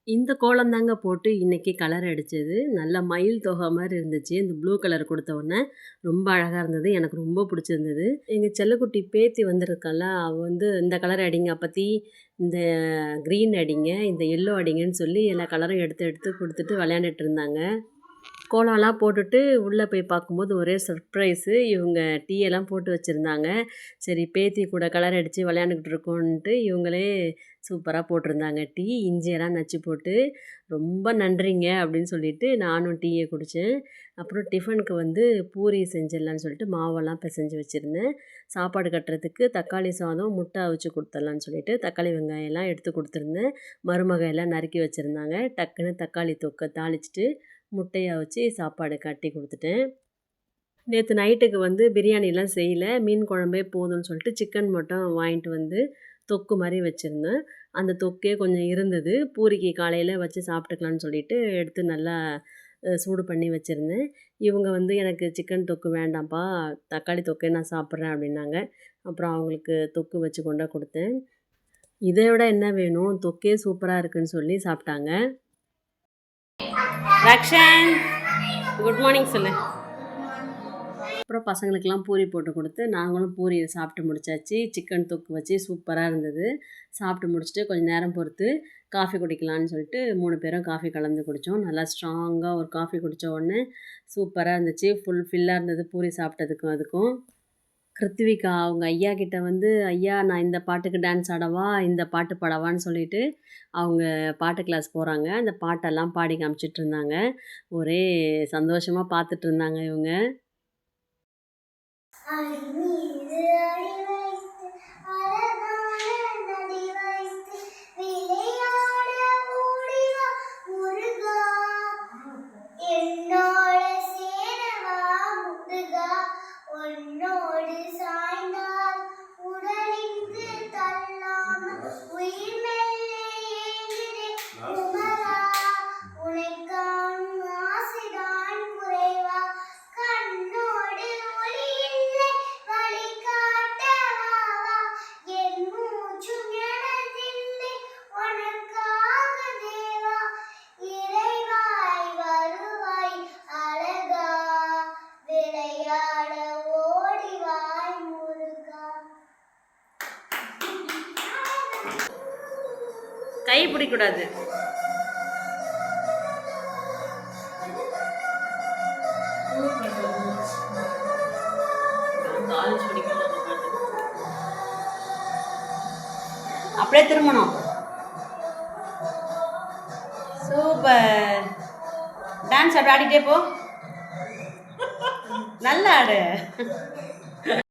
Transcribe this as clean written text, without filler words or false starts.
இந்த கோலம் தாங்க போட்டு இன்றைக்கி கலர் அடித்தது. நல்ல மயில் தொகை மாதிரி இருந்துச்சு. இந்த ப்ளூ கலர் கொடுத்த உடனே ரொம்ப அழகாக இருந்தது. எனக்கு ரொம்ப பிடிச்சிருந்தது. எங்கள் செல்லக்குட்டி பேத்தி வந்திருக்கால, அவள் வந்து இந்த கலர் அடிங்க அப்பத்தி, இந்த க்ரீன் அடிங்க, இந்த எல்லோ அடிங்கன்னு சொல்லி எல்லா கலரும் எடுத்து எடுத்து கொடுத்துட்டு விளையாண்டுட்டு இருந்தாங்க. கோலம்லாம் போட்டுட்டு உள்ளே போய் பார்க்கும்போது ஒரே சர்ப்ரைஸு. இவங்க டீயெல்லாம் போட்டு வச்சுருந்தாங்க. சரி பேத்தி கூட கலர் அடித்து விளையாண்டுக்கிட்டு இருக்கோன்ட்டு இவங்களே சூப்பராக போட்டிருந்தாங்க டீ. இஞ்சியெல்லாம் நச்சு போட்டு, ரொம்ப நன்றிங்க அப்படின்னு சொல்லிட்டு நானும் டீயை குடித்தேன். அப்புறம் டிஃபனுக்கு வந்து பூரி செஞ்சிடலான்னு சொல்லிட்டு மாவெல்லாம் பிசைஞ்சு வச்சுருந்தேன். சாப்பாடு கட்டுறதுக்கு தக்காளி சாதம், முட்டை அவிச்சு கொடுத்துடலான்னு சொல்லிட்டு தக்காளி வெங்காயம்லாம் எடுத்து கொடுத்துருந்தேன். மருமக எல்லாம் நறுக்கி வச்சுருந்தாங்க. டக்குன்னு தக்காளி தொக்கை தாளிச்சிட்டு முட்டையை வச்சு சாப்பாடு கட்டி கொடுத்துட்டேன். நேற்று நைட்டுக்கு வந்து பிரியாணிலாம் செய்யலை, மீன் குழம்பே போதும்னு சொல்லிட்டு சிக்கன் மட்டும் வாங்கிட்டு வந்து தொக்கு மாதிரி வச்சுருந்தேன். அந்த தொக்கே கொஞ்சம் இருந்தது. பூரிக்கு காலையில் வச்சு சாப்பிட்டுக்கலான்னு சொல்லிட்டு எடுத்து நல்லா சூடு பண்ணி வச்சுருந்தேன். இவங்க வந்து எனக்கு சிக்கன் தொக்கு வேண்டாம்ப்பா, தக்காளி தொக்கே நான் சாப்பிட்றேன் அப்படின்னாங்க. அப்புறம் அவங்களுக்கு தொக்கு வச்சு கொண்டு கொடுத்தேன். இதை விட என்ன வேணும், தொக்கே சூப்பராக இருக்குதுன்னு சொல்லி சாப்பிட்டாங்க. ரக்ஷன் குட் மார்னிங் சொல்லு. அப்புறம் பசங்களுக்கெல்லாம் பூரி போட்டு கொடுத்து நாங்களும் பூரியை சாப்பிட்டு முடிச்சாச்சு. சிக்கன் தொக்கு வச்சு சூப்பராக இருந்தது. சாப்பிட்டு முடிச்சுட்டு கொஞ்சம் நேரம் பொறுத்து காஃபி குடிக்கலான்னு சொல்லிட்டு 3 பேரும் காஃபி கலந்து குடித்தோம். நல்லா ஸ்ட்ராங்காக ஒரு காஃபி குடித்த உடனே சூப்பராக இருந்துச்சு. ஃபில்லாக இருந்தது பூரி சாப்பிட்டதுக்கும். அதுக்கும் கிருத்திவிகா அவங்க ஐயா கிட்ட வந்து, ஐயா நான் இந்த பாட்டுக்கு டான்ஸ் ஆடவா, இந்த பாட்டு பாடவான்னு சொல்லிட்டு அவங்க பாட்டு கிளாஸ் போகிறாங்க. அந்த பாட்டெல்லாம் பாடி காமிச்சிட்டு இருந்தாங்க. ஒரே சந்தோஷமாக பார்த்துட்டு இருந்தாங்க இவங்க. கை பிடிக்கூடாது. அப்படியே திரும்பணும். சூப்பர். டான்ஸ் ஆடிட்டே போ. நல்லா ஆடு.